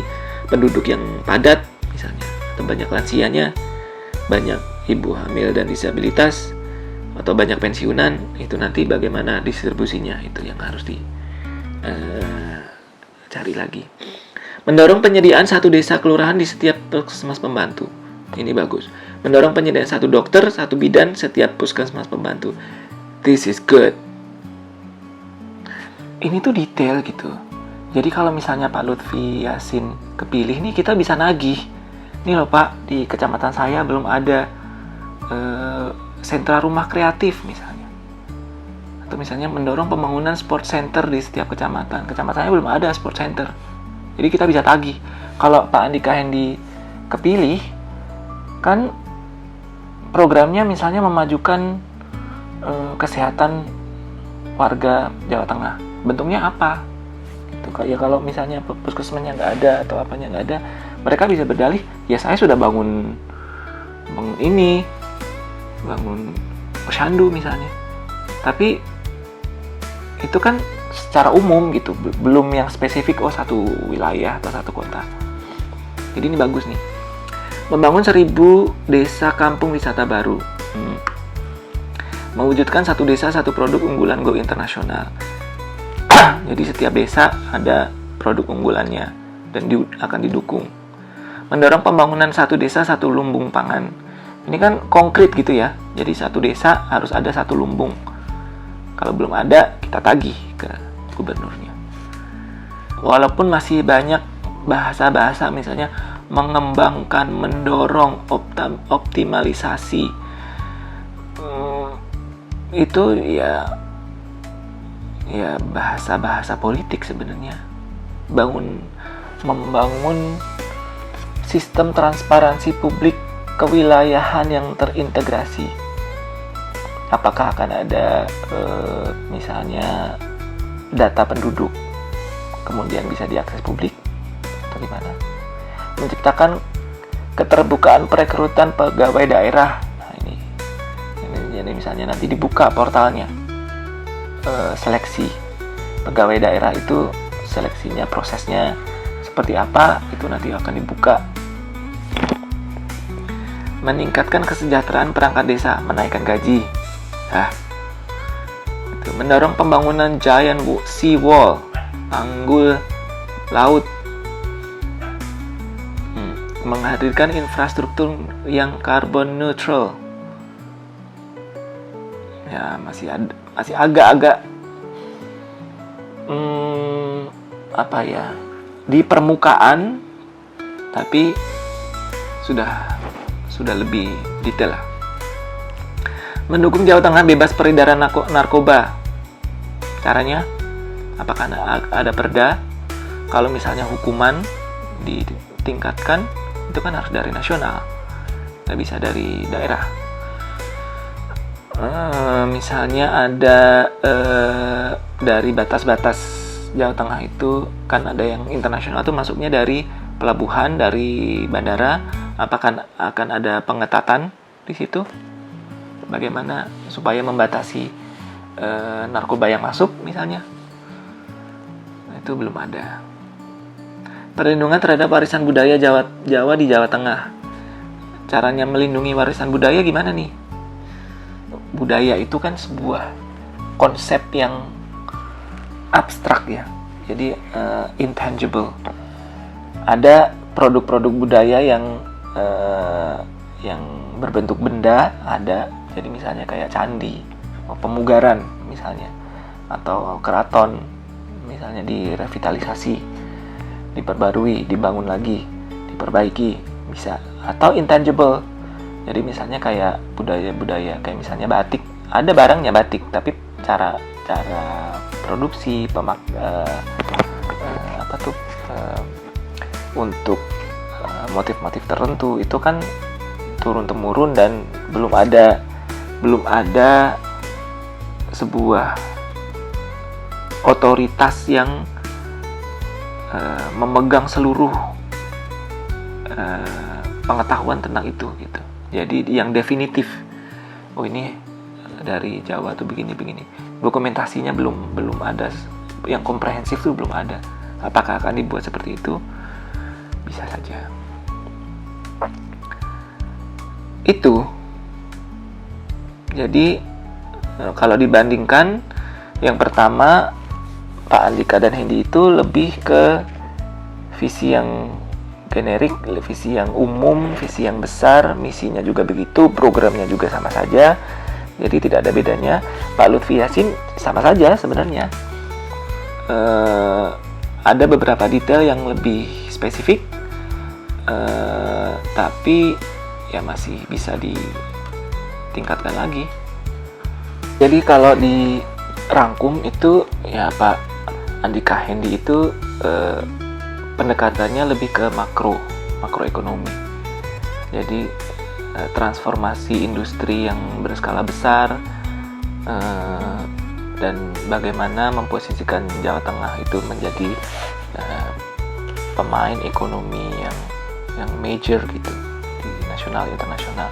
penduduk yang padat, misalnya. Atau banyak lansianya, banyak ibu hamil dan disabilitas, atau banyak pensiunan, itu nanti bagaimana distribusinya, itu yang harus cari lagi. Mendorong penyediaan satu desa kelurahan di setiap puskesmas pembantu. Ini bagus. Mendorong penyediaan satu dokter, satu bidan setiap puskesmas pembantu. This is good. Ini tuh detail gitu. Jadi kalau misalnya Pak Lutfi Yasin kepilih nih, kita bisa nagih. Nih loh Pak, di kecamatan saya belum ada sentra rumah kreatif misalnya. Atau misalnya mendorong pembangunan sport center di setiap kecamatan. Kecamatannya belum ada sport center. Jadi kita bisa tagih. Kalau Pak Andika Hendi kepilih, kan programnya misalnya memajukan kesehatan warga Jawa Tengah. Bentuknya apa? Gitu. Ya kalau misalnya puskesmasnya nggak ada atau apanya nggak ada, mereka bisa berdalih, ya saya sudah bangun posyandu misalnya. Tapi itu kan secara umum gitu, belum yang spesifik satu wilayah atau satu kota. Jadi ini bagus nih. Membangun 1000 desa kampung wisata baru. Mewujudkan satu desa satu produk unggulan go internasional. Jadi setiap desa ada produk unggulannya dan akan didukung. Mendorong pembangunan satu desa satu lumbung pangan. Ini kan konkret gitu ya. Jadi satu desa harus ada satu lumbung. Kalau belum ada, kita tagih ke gubernurnya. Walaupun masih banyak bahasa-bahasa, misalnya mengembangkan, mendorong, optimalisasi, itu ya bahasa-bahasa politik sebenarnya. Membangun sistem transparansi publik kewilayahan yang terintegrasi. Apakah akan ada misalnya data penduduk kemudian bisa diakses publik atau gimana? Menciptakan keterbukaan perekrutan pegawai daerah. Nah, ini jadi misalnya nanti dibuka portalnya, seleksi pegawai daerah itu seleksinya, prosesnya seperti apa, itu nanti akan dibuka. Meningkatkan kesejahteraan perangkat desa, menaikkan gaji. Mendorong pembangunan giant sea wall, tanggul laut. Menghadirkan infrastruktur yang carbon neutral. Ya masih agak-agak di permukaan, tapi sudah lebih detail lah. Mendukung Jawa Tengah bebas peredaran narkoba. Caranya Apakah ada perda? Kalau misalnya hukuman ditingkatkan, itu kan harus dari nasional, nggak bisa dari daerah. Misalnya ada dari batas-batas Jawa Tengah itu kan ada yang internasional tuh masuknya dari pelabuhan, dari bandara. Apakah akan ada pengetatan di situ? Bagaimana supaya membatasi narkoba yang masuk misalnya? Itu belum ada. Perlindungan terhadap warisan budaya Jawa di Jawa Tengah. Caranya melindungi warisan budaya gimana nih? Budaya itu kan sebuah konsep yang abstrak ya. Jadi intangible. Ada produk-produk budaya yang berbentuk benda ada. Jadi misalnya kayak candi, pemugaran misalnya, atau keraton misalnya direvitalisasi, diperbarui, dibangun lagi, diperbaiki bisa. Atau intangible. Jadi misalnya kayak budaya-budaya kayak misalnya batik, ada barangnya batik, tapi cara produksi untuk motif-motif tertentu itu kan turun temurun dan belum ada sebuah otoritas yang memegang seluruh pengetahuan tentang itu gitu. Jadi yang definitif, oh ini dari Jawa tuh begini. Dokumentasinya belum ada, yang komprehensif tuh belum ada. Apakah akan dibuat seperti itu? Bisa saja. Itu. Jadi kalau dibandingkan yang pertama, Pak Andika dan Hendy itu lebih ke visi yang generik, visi yang umum, visi yang besar, misinya juga begitu, programnya juga sama saja. Jadi tidak ada bedanya. Pak Lutfi Yassin sama saja sebenarnya. Ada beberapa detail yang lebih spesifik, tapi ya masih bisa ditingkatkan lagi. Jadi kalau dirangkum itu ya Pak Andika Hendy itu pendekatannya lebih ke makroekonomi. Jadi transformasi industri yang berskala besar, dan bagaimana memposisikan Jawa Tengah itu menjadi pemain ekonomi yang major gitu di nasional internasional.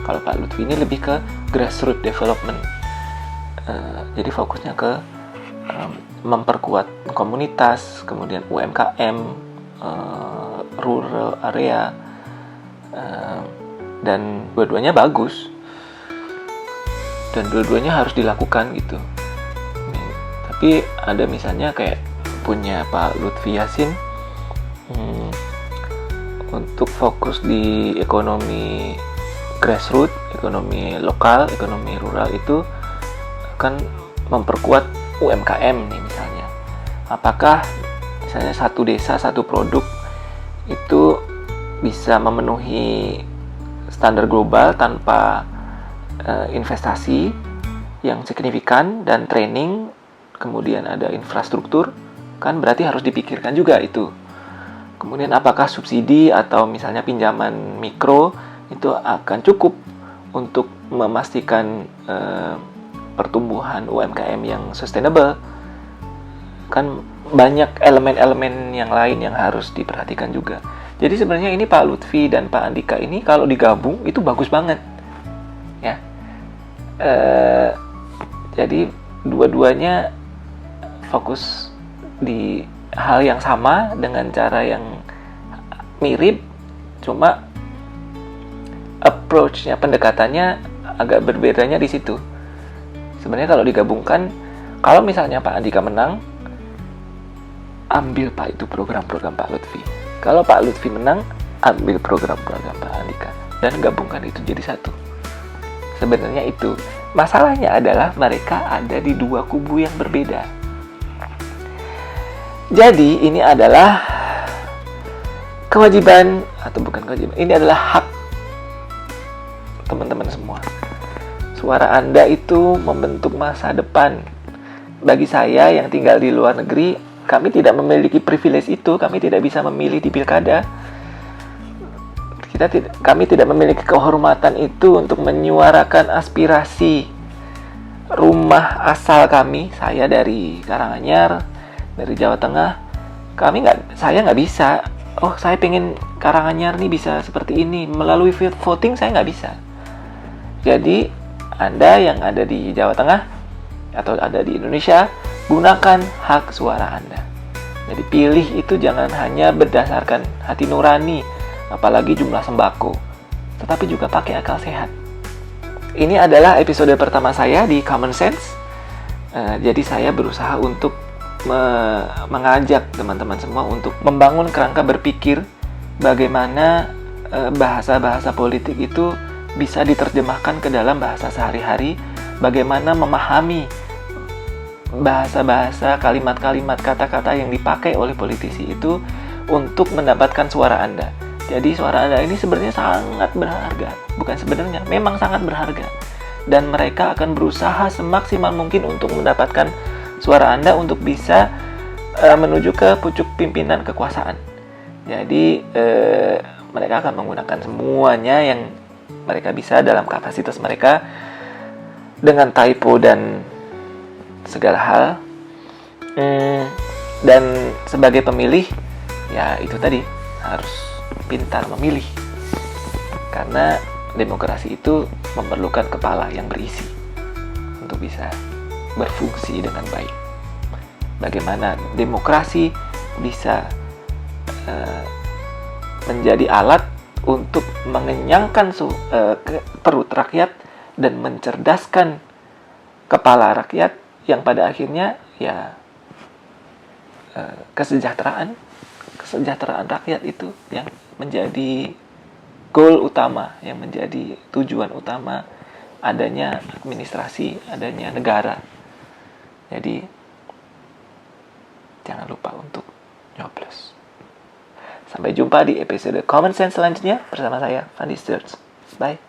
Kalau Pak Lutfi ini lebih ke grassroots development. Jadi fokusnya ke memperkuat komunitas, kemudian UMKM, rural area, dan dua-duanya bagus dan dua-duanya harus dilakukan gitu. Tapi ada misalnya kayak punya Pak Lutfi Yassin untuk fokus di ekonomi grassroots, ekonomi lokal, ekonomi rural itu kan memperkuat UMKM nih misalnya. Apakah misalnya satu desa, satu produk itu bisa memenuhi standar global tanpa investasi yang signifikan dan training, kemudian ada infrastruktur, kan berarti harus dipikirkan juga itu. Kemudian apakah subsidi atau misalnya pinjaman mikro itu akan cukup untuk memastikan pertumbuhan UMKM yang sustainable? Kan banyak elemen-elemen yang lain yang harus diperhatikan juga. Jadi sebenarnya ini Pak Lutfi dan Pak Andika ini kalau digabung itu bagus banget ya. Jadi dua-duanya fokus di hal yang sama dengan cara yang mirip, cuma approach-nya, pendekatannya agak berbedanya di situ. Sebenarnya kalau digabungkan, kalau misalnya Pak Andika menang, ambil Pak itu program-program Pak Lutfi. Kalau Pak Lutfi menang, ambil program-program Pak Andika dan gabungkan itu jadi satu. Sebenarnya itu. Masalahnya adalah mereka ada di dua kubu yang berbeda. Jadi ini adalah kewajiban, atau bukan kewajiban, ini adalah hak teman-teman semua. Suara Anda itu membentuk masa depan bagi saya yang tinggal di luar negeri, kami tidak memiliki privilege itu. Kami tidak bisa memilih di pilkada. Kami tidak memiliki kehormatan itu untuk menyuarakan aspirasi rumah asal kami. Saya dari Karanganyar, dari Jawa Tengah. Saya nggak bisa. Oh, saya pengen Karanganyar nih bisa seperti ini. Melalui voting saya nggak bisa. Jadi, Anda yang ada di Jawa Tengah atau ada di Indonesia, gunakan hak suara Anda. Jadi pilih itu jangan hanya berdasarkan hati nurani, apalagi jumlah sembako, tetapi juga pakai akal sehat. Ini adalah episode pertama saya di Common Sense. Jadi saya berusaha untuk mengajak teman-teman semua untuk membangun kerangka berpikir bagaimana bahasa-bahasa politik itu bisa diterjemahkan ke dalam bahasa sehari-hari, bagaimana memahami bahasa-bahasa, kalimat-kalimat, kata-kata yang dipakai oleh politisi itu untuk mendapatkan suara Anda. Jadi suara Anda ini sebenarnya sangat berharga. Bukan sebenarnya, memang sangat berharga. Dan mereka akan berusaha semaksimal mungkin untuk mendapatkan suara Anda untuk bisa menuju ke pucuk pimpinan kekuasaan. Jadi mereka akan menggunakan semuanya yang mereka bisa dalam kapasitas mereka dengan typo dan segala hal. Dan sebagai pemilih, ya itu tadi, harus pintar memilih. Karena demokrasi itu memerlukan kepala yang berisi untuk bisa berfungsi dengan baik. Bagaimana demokrasi bisa menjadi alat untuk mengenyangkan perut rakyat dan mencerdaskan kepala rakyat yang pada akhirnya ya kesejahteraan rakyat itu yang menjadi goal utama, yang menjadi tujuan utama adanya administrasi, adanya negara. Jadi jangan lupa untuk nyoblos. Sampai jumpa di episode Common Sense selanjutnya bersama saya, Fandi Sturz. Bye.